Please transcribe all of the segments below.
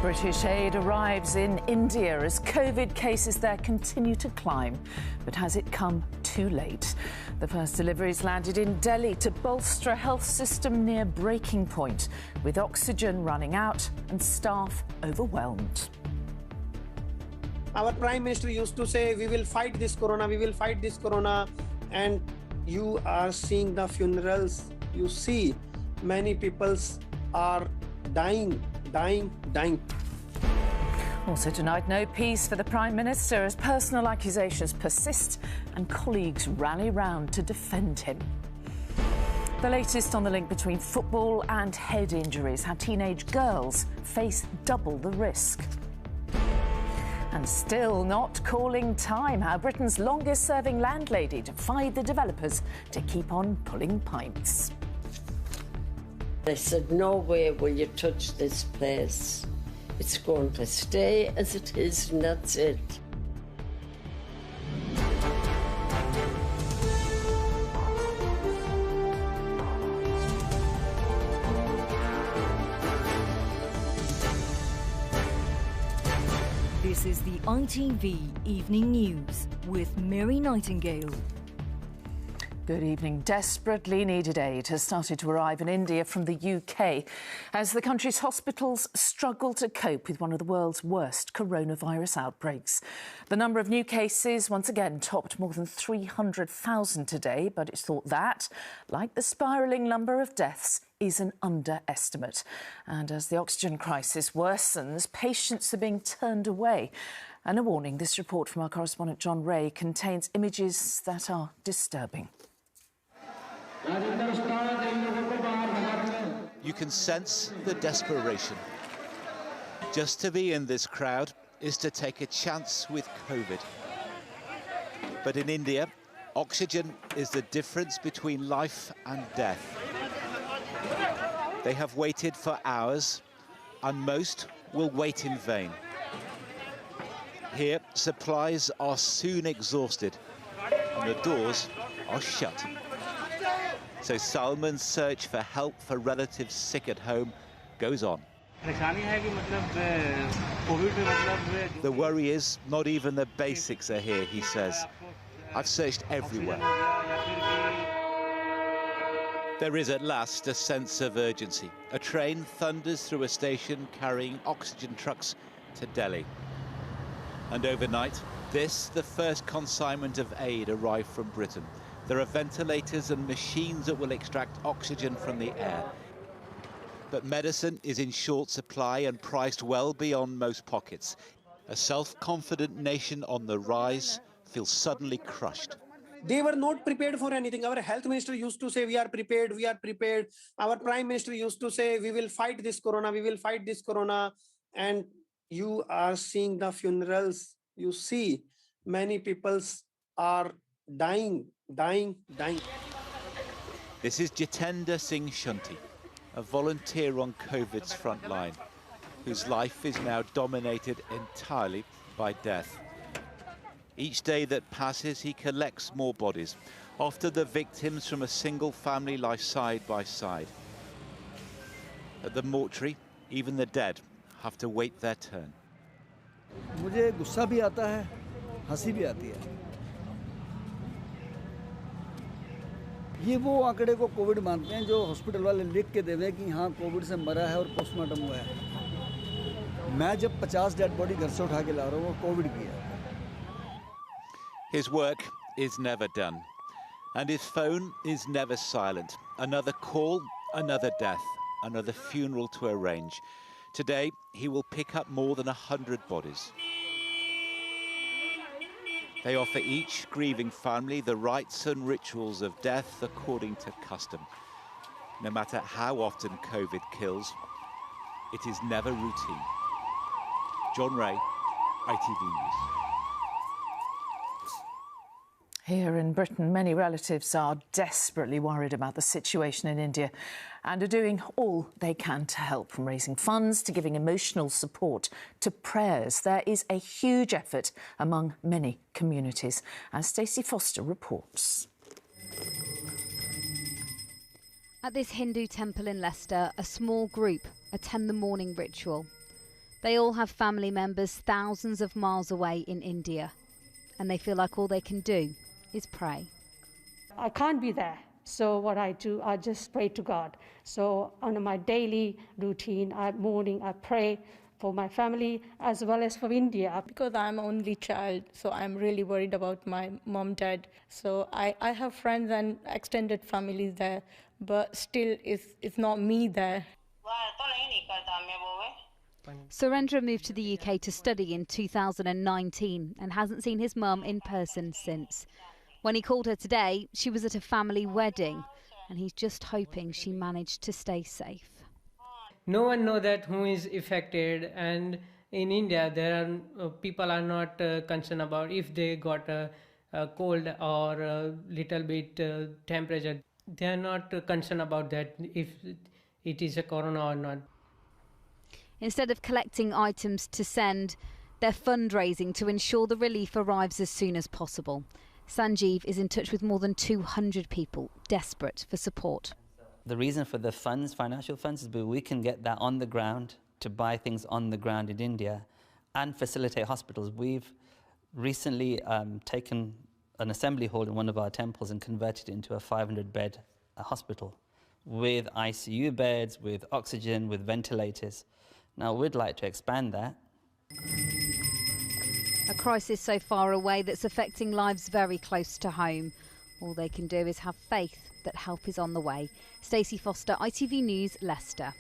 British aid arrives in India as COVID cases there continue to climb. But has it come too late? The first deliveries landed in Delhi to bolster a health system near breaking point, with oxygen running out and staff overwhelmed. Our Prime Minister used to say, we will fight this corona, we will fight this corona. And you are seeing the funerals. You see many people are dying. Also tonight, no peace for the Prime Minister as personal accusations persist and colleagues rally round to defend him. The latest on the link between football and head injuries, how teenage girls face double the risk. And still not calling time, how Britain's longest-serving landlady defied the developers to keep on pulling pints. They said, no way will you touch this place. It's going to stay as it is, and that's it. This is the ITV Evening News with Mary Nightingale. Good evening. Desperately needed aid has started to arrive in India from the UK as the country's hospitals struggle to cope with one of the world's worst coronavirus outbreaks. The number of new cases once again topped more than 300,000 today, but it's thought that, like the spiralling number of deaths, is an underestimate. And as the oxygen crisis worsens, patients are being turned away. And a warning, this report from our correspondent John Ray contains images that are disturbing. You can sense the desperation. Just to be in this crowd is to take a chance with COVID. But in India, oxygen is the difference between life and death. They have waited for hours, and most will wait in vain. Here, supplies are soon exhausted, and the doors are shut. So Salman's search for help for relatives sick at home goes on. The worry is not even the basics are here, he says. I've searched everywhere. There is at last a sense of urgency. A train thunders through a station carrying oxygen trucks to Delhi. And overnight, the first consignment of aid arrived from Britain. There are ventilators and machines that will extract oxygen from the air. But medicine is in short supply and priced well beyond most pockets. A self-confident nation on the rise feels suddenly crushed. They were not prepared for anything. Our health minister used to say, we are prepared, we are prepared. Our Prime Minister used to say, we will fight this corona, we will fight this corona. And you are seeing the funerals. You see many people are dying. This is Jitendra Singh Shunti, a volunteer on COVID's front line, whose life is now dominated entirely by death. Each day that passes, he collects more bodies, often the victims from a single family life side by side. At the mortuary, even the dead have to wait their turn. मुझे गुस्सा भी आता है, हंसी भी आती है। ये वो आंकड़े को कोविड मानते हैं जो हॉस्पिटल वाले लिख के देवे कि हाँ कोविड से मरा है और पोस्टमार्टम हुआ है। मैं जब 50 डेड बॉडी घर से उठा के ला रहा हूँ वो कोविड की है। His work is never done, and his phone is never silent. Another call, another death, another funeral to arrange. Today, he will pick up more than 100 bodies. They offer each grieving family the rites and rituals of death according to custom. No matter how often COVID kills, it is never routine. John Ray, ITV News. Here in Britain, many relatives are desperately worried about the situation in India and are doing all they can to help, from raising funds to giving emotional support to prayers. There is a huge effort among many communities, as Stacey Foster reports. At this Hindu temple in Leicester, a small group attend the morning ritual. They all have family members thousands of miles away in India, and they feel like all they can do is pray. I can't be there, so what I do, I just pray to God. So on my daily routine, morning I pray for my family as well as for India. Because I'm only child, so I'm really worried about my mom, dad. So I have friends and extended families there, but still it's not me there. Surendra moved to the UK to study in 2019 and hasn't seen his mum in person since. When he called her today, she was at a family wedding, and he's just hoping she managed to stay safe. No one knows that who is affected, and in India there are people are not concerned about if they got a cold or a little bit temperature. They are not concerned about that if it is a corona or not. Instead of collecting items to send, they're fundraising to ensure the relief arrives as soon as possible. Sanjeev is in touch with more than 200 people desperate for support. The reason for the funds, financial funds, is because we can get that on the ground to buy things on the ground in India and facilitate hospitals. We've recently taken an assembly hall in one of our temples and converted it into a 500-bed hospital with ICU beds, with oxygen, with ventilators. Now, we'd like to expand that. A crisis so far away that's affecting lives very close to home. All they can do is have faith that help is on the way. Stacey Foster, ITV News, Leicester.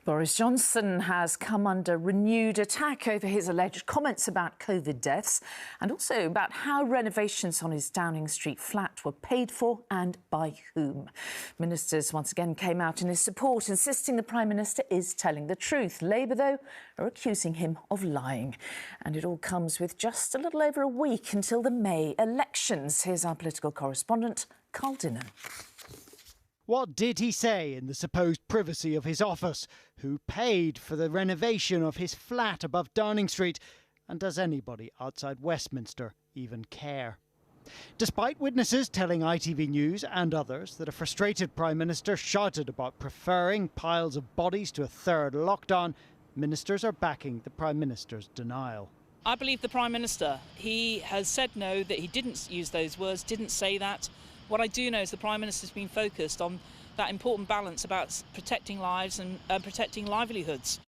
Boris Johnson has come under renewed attack over his alleged comments about COVID deaths and also about how renovations on his Downing Street flat were paid for and by whom. Ministers once again came out in his support, insisting the Prime Minister is telling the truth. Labour, though, are accusing him of lying. And it all comes with just a little over a week until the May elections. Here's our political correspondent, Carl Dinham. What did he say in the supposed privacy of his office? Who paid for the renovation of his flat above Downing Street? And does anybody outside Westminster even care? Despite witnesses telling ITV News and others that a frustrated Prime Minister shouted about preferring piles of bodies to a third lockdown, ministers are backing the Prime Minister's denial. I believe the Prime Minister. He has said no, that he didn't use those words, didn't say that. What I do know is the Prime Minister's been focused on that important balance about protecting lives and protecting livelihoods.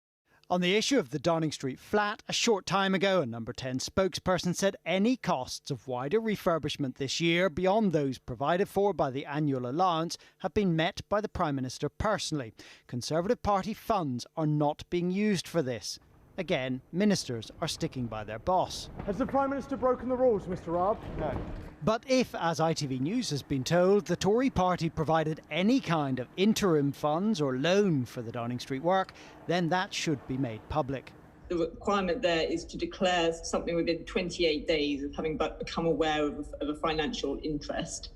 On the issue of the Downing Street flat, a short time ago, a Number 10 spokesperson said any costs of wider refurbishment this year, beyond those provided for by the annual allowance, have been met by the Prime Minister personally. Conservative Party funds are not being used for this. Again, ministers are sticking by their boss. Has the Prime Minister broken the rules, Mr Raab? No. But if, as ITV News has been told, the Tory party provided any kind of interim funds or loan for the Downing Street work, then that should be made public. The requirement there is to declare something within 28 days of having become aware of a financial interest.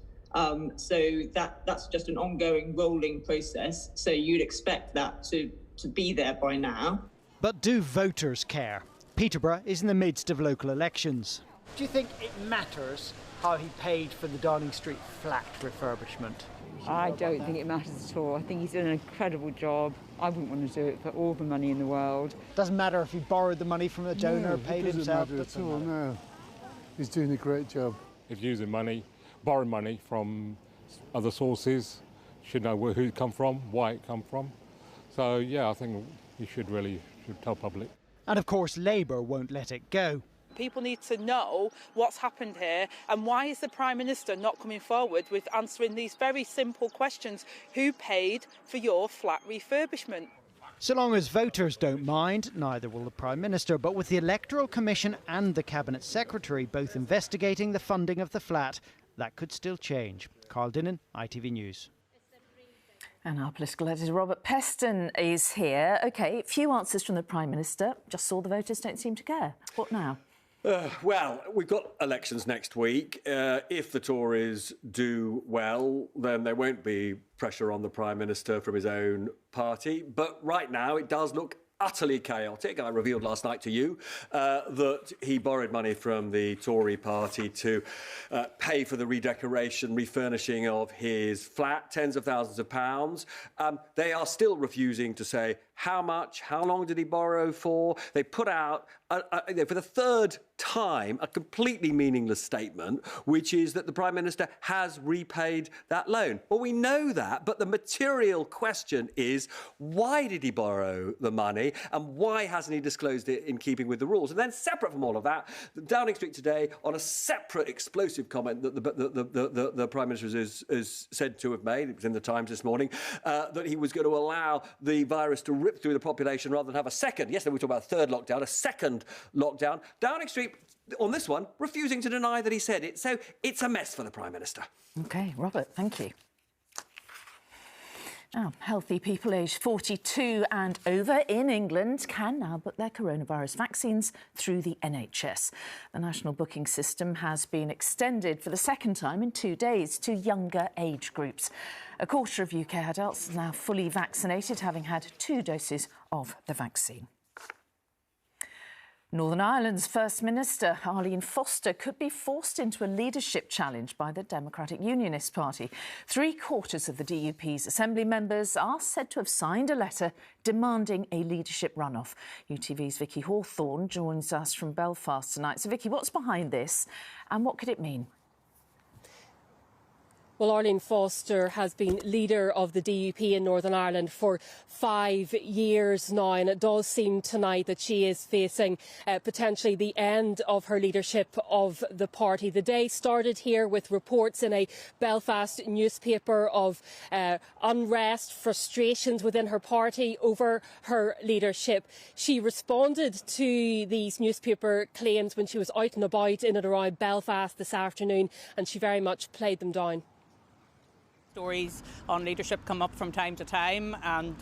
So that's just an ongoing rolling process. So you'd expect that to be there by now. But do voters care? Peterborough is in the midst of local elections. Do you think it matters how he paid for the Downing Street flat refurbishment? I don't think it matters at all. I think he's done an incredible job. I wouldn't want to do it for all the money in the world. Doesn't matter if he borrowed the money from a donor or paid himself. It doesn't matter at all, no. He's doing a great job. If using money, borrowing money from other sources, should know who it come from, why it come from. So, yeah, I think you should tell public. And of course, Labour won't let it go. People need to know what's happened here and why is the Prime Minister not coming forward with answering these very simple questions. Who paid for your flat refurbishment? So long as voters don't mind, neither will the Prime Minister. But with the Electoral Commission and the Cabinet Secretary both investigating the funding of the flat, that could still change. Carl Dinham, ITV News. And our political editor, Robert Peston, is here. OK, few answers from the Prime Minister. Just saw the voters don't seem to care. What now? Well, we've got elections next week. If the Tories do well, then there won't be pressure on the Prime Minister from his own party. But right now, it does look utterly chaotic. I revealed last night to you that he borrowed money from the Tory party to pay for the redecoration, refurnishing of his flat, tens of thousands of pounds. They are still refusing to say how much, how long did he borrow for. They put out, for the third time, a completely meaningless statement, which is that the Prime Minister has repaid that loan. Well, we know that, but the material question is, why did he borrow the money and why hasn't he disclosed it in keeping with the rules? And then separate from all of that, Downing Street today, on a separate explosive comment that the Prime Minister is said to have made, it was in the Times this morning, that he was going to allow the virus to rip through the population rather than have a second, yesterday we talked about a third lockdown, a second lockdown. Downing Street, on this one, refusing to deny that he said it. So it's a mess for the Prime Minister. OK, Robert, thank you. Now, healthy people aged 42 and over in England can now book their coronavirus vaccines through the NHS. The national booking system has been extended for the second time in 2 days to younger age groups. A quarter of UK adults are now fully vaccinated, having had 2 doses of the vaccine. Northern Ireland's First Minister, Arlene Foster, could be forced into a leadership challenge by the Democratic Unionist Party. 3/4 of the DUP's Assembly members are said to have signed a letter demanding a leadership runoff. UTV's Vicky Hawthorne joins us from Belfast tonight. So, Vicky, what's behind this and what could it mean? Well, Arlene Foster has been leader of the DUP in Northern Ireland for 5 years now, and it does seem tonight that she is facing potentially the end of her leadership of the party. The day started here with reports in a Belfast newspaper of unrest, frustrations within her party over her leadership. She responded to these newspaper claims when she was out and about in and around Belfast this afternoon, and she very much played them down. Stories on leadership come up from time to time, and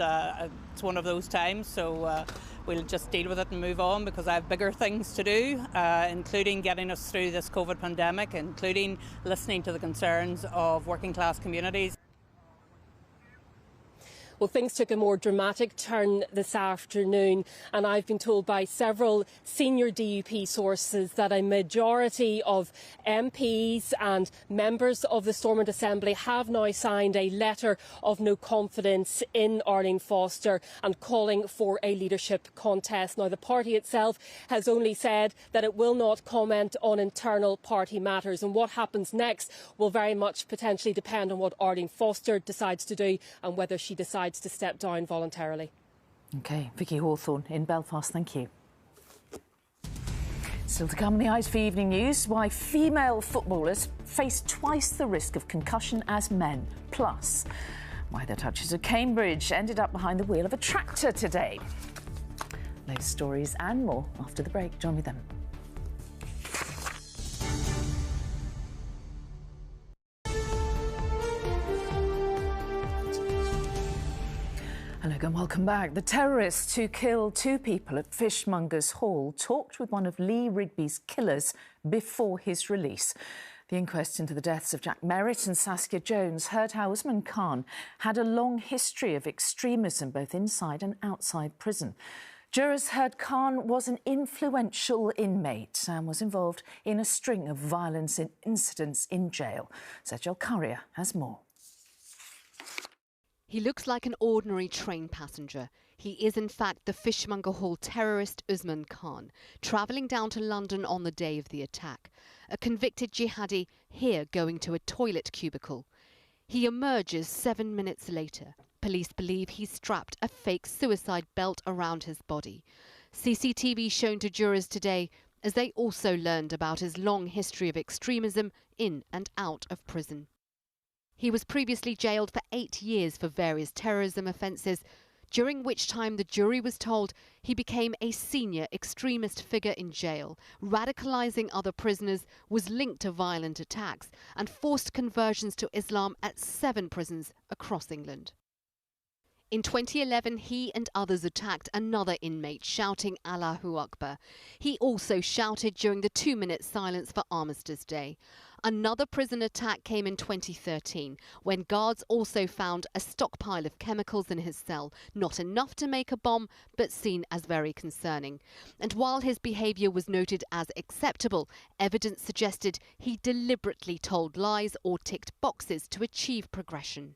it's one of those times, so we'll just deal with it and move on, because I have bigger things to do, including getting us through this COVID pandemic, including listening to the concerns of working class communities. Well, things took a more dramatic turn this afternoon, and I've been told by several senior DUP sources that a majority of MPs and members of the Stormont Assembly have now signed a letter of no confidence in Arlene Foster and calling for a leadership contest. Now, the party itself has only said that it will not comment on internal party matters, and what happens next will very much potentially depend on what Arlene Foster decides to do and whether she decides to step down voluntarily. OK, Vicky Hawthorne in Belfast, thank you. Still to come in the ITV Evening News, why female footballers face twice the risk of concussion as men, plus why the Touches of Cambridge ended up behind the wheel of a tractor today. Those stories and more after the break. Join me then. Hello and welcome back. The terrorists who killed 2 people at Fishmongers Hall talked with one of Lee Rigby's killers before his release. The inquest into the deaths of Jack Merritt and Saskia Jones heard how Usman Khan had a long history of extremism both inside and outside prison. Jurors heard Khan was an influential inmate and was involved in a string of violence incidents in jail. Sejal Currier has more. He looks like an ordinary train passenger. He is in fact the Fishmonger Hall terrorist Usman Khan, travelling down to London on the day of the attack. A convicted jihadi here going to a toilet cubicle. He emerges 7 minutes later. Police believe he strapped a fake suicide belt around his body. CCTV shown to jurors today as they also learned about his long history of extremism in and out of prison. He was previously jailed for 8 years for various terrorism offences, during which time the jury was told he became a senior extremist figure in jail, radicalising other prisoners, was linked to violent attacks and forced conversions to Islam at 7 prisons across England. In 2011, he and others attacked another inmate, shouting Allahu Akbar. He also shouted during the 2-minute silence for Armistice Day. Another prison attack came in 2013 when guards also found a stockpile of chemicals in his cell, not enough to make a bomb, but seen as very concerning. And while his behaviour was noted as acceptable, evidence suggested he deliberately told lies or ticked boxes to achieve progression.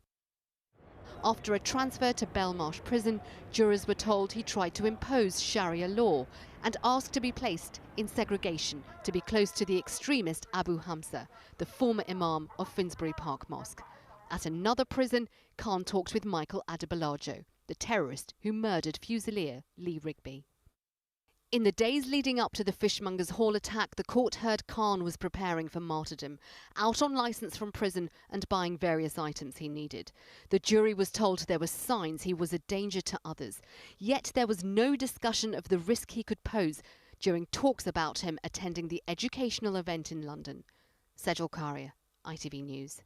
After a transfer to Belmarsh prison, jurors were told he tried to impose Sharia law and asked to be placed in segregation to be close to the extremist Abu Hamza, the former imam of Finsbury Park Mosque. At another prison, Khan talked with Michael Adebolajo, the terrorist who murdered Fusilier Lee Rigby. In the days leading up to the Fishmongers Hall attack, the court heard Khan was preparing for martyrdom, out on licence from prison and buying various items he needed. The jury was told there were signs he was a danger to others, yet there was no discussion of the risk he could pose during talks about him attending the educational event in London. Sejal Karia, ITV News.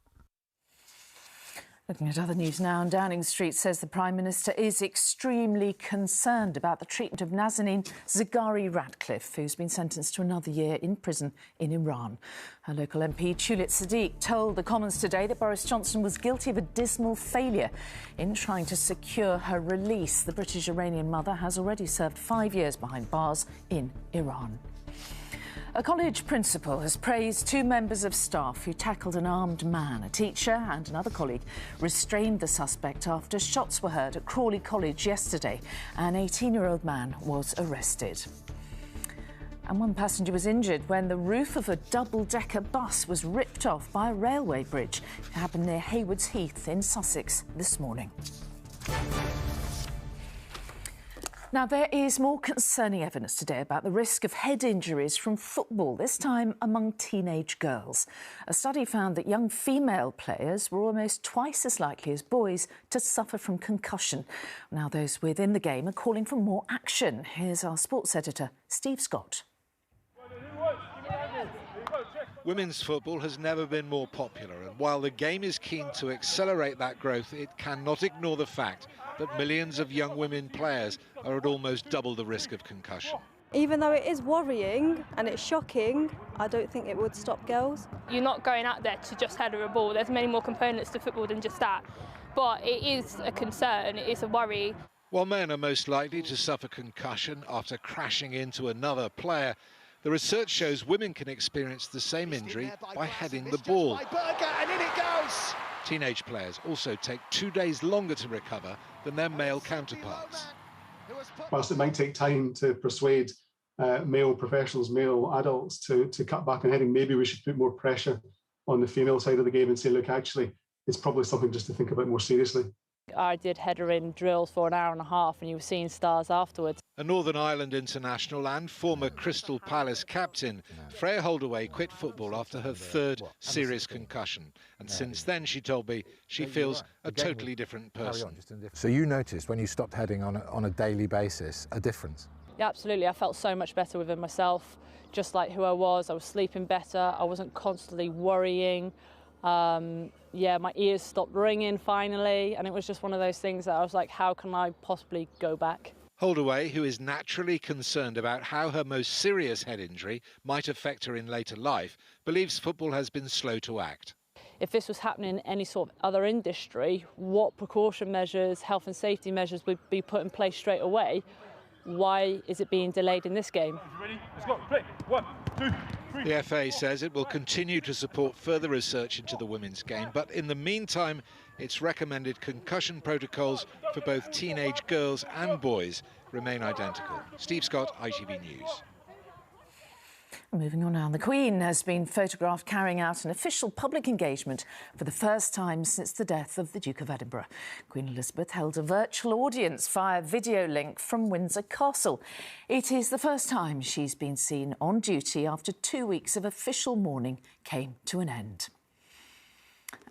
Looking at other news now, and Downing Street says the Prime Minister is extremely concerned about the treatment of Nazanin Zaghari-Ratcliffe, who's been sentenced to another year in prison in Iran. Her local MP, Tulit Sadiq, told the Commons today that Boris Johnson was guilty of a dismal failure in trying to secure her release. The British Iranian mother has already served 5 years behind bars in Iran. A college principal has praised two members of staff who tackled an armed man. A teacher and another colleague restrained the suspect after shots were heard at Crawley College yesterday. An 18-year-old man was arrested. And one passenger was injured when the roof of a double-decker bus was ripped off by a railway bridge. It happened near Haywards Heath in Sussex this morning. Now, there is more concerning evidence today about the risk of head injuries from football, this time among teenage girls. A study found that young female players were almost twice as likely as boys to suffer from concussion. Now, those within the game are calling for more action. Here's our sports editor, Steve Scott. Women's football has never been more popular, and while the game is keen to accelerate that growth, it cannot ignore the fact that millions of young women players are at almost double the risk of concussion. Even though it is worrying and it's shocking, I don't think it would stop girls. You're not going out there to just header a ball. There's many more components to football than just that. But it is a concern, it is a worry. While men are most likely to suffer concussion after crashing into another player, the research shows women can experience the same injury by heading the ball. And in it goes! Teenage players also take 2 days longer to recover than their male counterparts. Whilst it might take time to persuade male professionals, male adults to cut back on heading, maybe we should put more pressure on the female side of the game and say, look, actually, it's probably something just to think about more seriously. I did header-in drills for an hour and a half and you were seeing stars afterwards. A Northern Ireland international and former Crystal Palace captain, Freya Holdaway quit football after her third serious concussion. And since then, she told me, she feels a totally different person. So you noticed when you stopped heading on a daily basis a difference? Yeah, absolutely. I felt so much better within myself, just like who I was. I was sleeping better. I wasn't constantly worrying. Yeah, my ears stopped ringing finally, and it was just one of those things that I was like, how can I possibly go back? Holdaway, who is naturally concerned about how her most serious head injury might affect her in later life, believes football has been slow to act. If this was happening in any sort of other industry, what precaution measures, health and safety measures would be put in place straight away? Why is it being delayed in this game? Ready? Let's go. Play. 1, 2, 3. The FA says it will continue to support further research into the women's game, but in the meantime, its recommended concussion protocols for both teenage girls and boys remain identical. Steve Scott, ITV News. Moving on now, the Queen has been photographed carrying out an official public engagement for the first time since the death of the Duke of Edinburgh. Queen Elizabeth held a virtual audience via video link from Windsor Castle. It is the first time she's been seen on duty after 2 weeks of official mourning came to an end.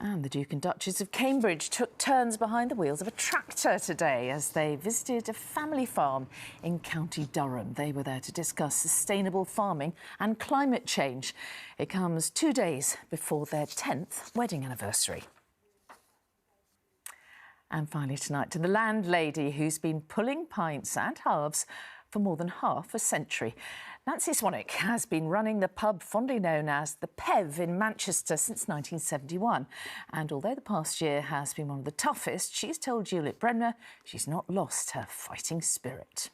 And the Duke and Duchess of Cambridge took turns behind the wheels of a tractor today as they visited a family farm in County Durham. They were there to discuss sustainable farming and climate change. It comes 2 days before their 10th wedding anniversary. And finally tonight, to the landlady who's been pulling pints and halves for more than half a century. Nancy Swanwick has been running the pub fondly known as the PEV in Manchester since 1971. And although the past year has been one of the toughest, she's told Juliet Bremner she's not lost her fighting spirit.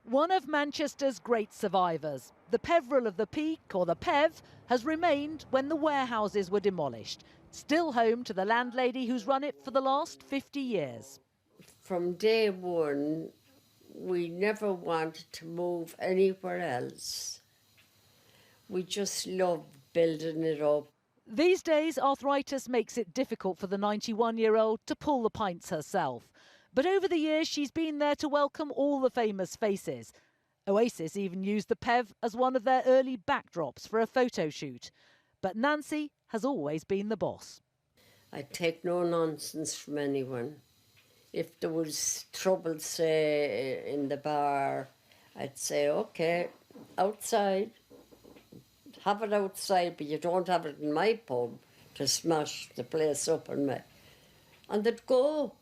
One of Manchester's great survivors, the Peveril of the Peak, or the PEV, has remained when the warehouses were demolished. Still home to the landlady who's run it for the last 50 years. From day one, we never wanted to move anywhere else. We just loved building it up. These days, arthritis makes it difficult for the 91-year-old to pull the pints herself. But over the years, she's been there to welcome all the famous faces. Oasis even used the PEV as one of their early backdrops for a photo shoot. But Nancy has always been the boss. I take no nonsense from anyone. If there was trouble, say, in the bar, I'd say, OK, outside. Have it outside, but you don't have it in my pub to smash the place up on me. And they'd go.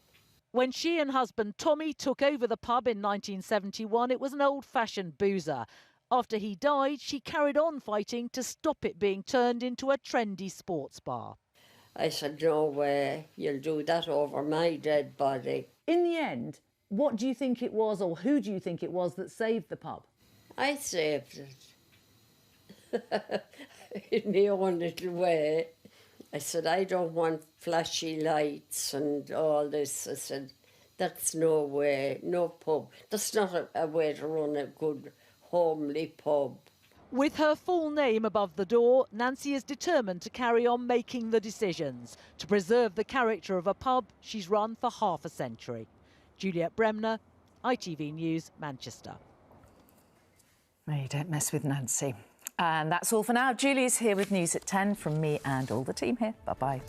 When she and husband Tommy took over the pub in 1971, it was an old-fashioned boozer. After he died, she carried on fighting to stop it being turned into a trendy sports bar. I said, no way, you'll do that over my dead body. In the end, what do you think it was, or who do you think it was that saved the pub? I saved it. In my own little way. I said, I don't want flashy lights and all this. I said, that's no way, no pub. That's not a way to run a good, homely pub. With her full name above the door, Nancy is determined to carry on making the decisions to preserve the character of a pub she's run for half a century. Juliet Bremner, ITV News, Manchester. No, you don't mess with Nancy. And that's all for now. Julie's here with News at 10 from me and all the team here. Bye-bye.